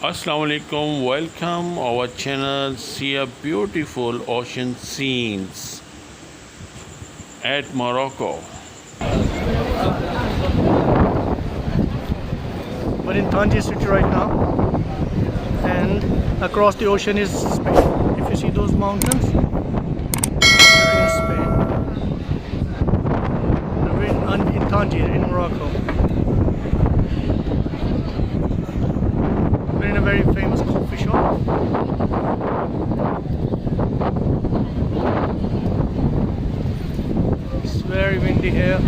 Assalamu alaikum, welcome our channel. See a beautiful ocean scenes at Morocco. We're in Tangier city right now, and across the ocean is Spain. If you see those mountains, you're in Spain. And we're in Tangier in Morocco. We're in a very famous coffee shop. It's very windy here.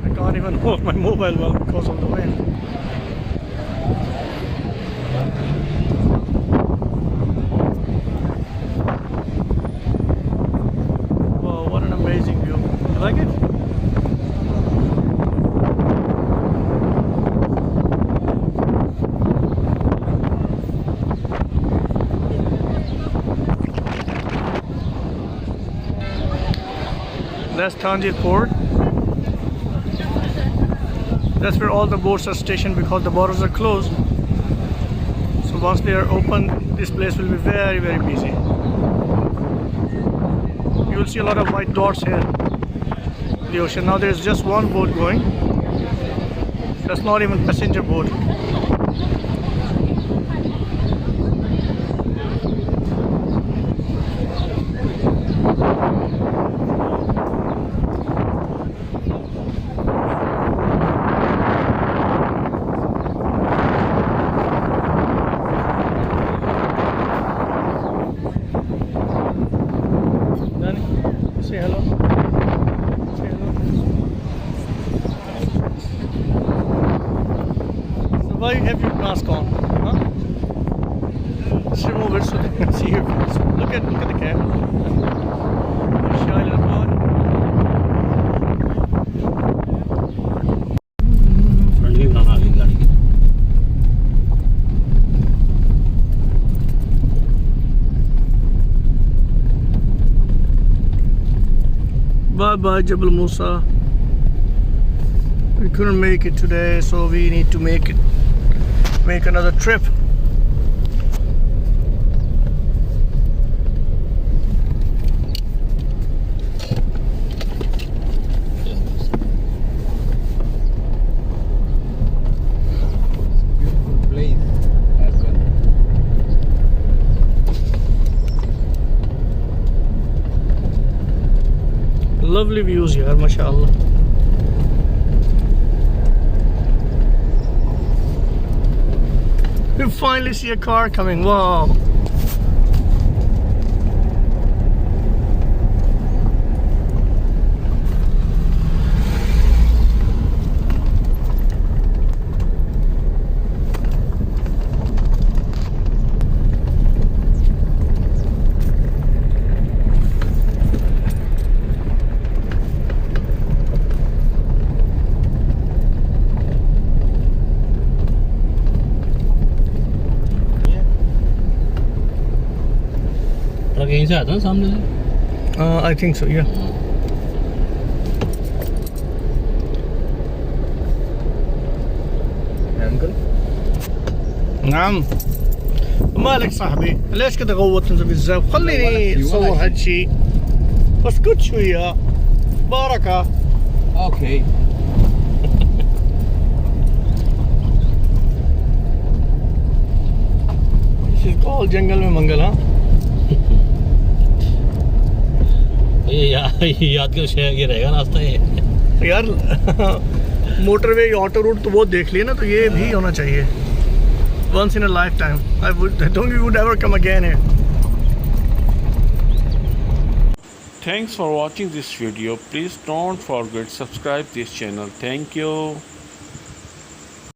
I can't even hold my mobile well because of the wind. Wow, what an amazing view. You like it? That's Tangier port. That's where all the boats are stationed because the borders are closed. So once they are open, this place will be very, very busy. You will see a lot of white dots here in the ocean. Now there's just one boat going. That's not even passenger boat. Say hello. Say hello. So why have your mask on? Huh? Just remove it so they can see your face. Look at the camera. You're shy little boy. Bye bye Jabal Musa. We couldn't make it today, so we need to make another trip. Beautiful place as well. Lovely views here, mashallah. We finally see a car coming. Wow. यहीं से आता है सामने से I think so, yeah. Uncle نعم. مالك صاحبي؟ ليش كده غوت انت بزاف؟ خليني اصور هالشي. اسكت شوية. بركة. اوكي This is called जंगल में मंगल, हाँ? ये याद कर शेयर ये रहेगा रास्ता ये यार मोटरवे ऑटो रूट तो वो देख लिए ना, तो ये भी होना चाहिए. Once in a lifetime. I don't think we would ever come again here. Thanks for watching this video. Please don't forget subscribe this channel. Thank you.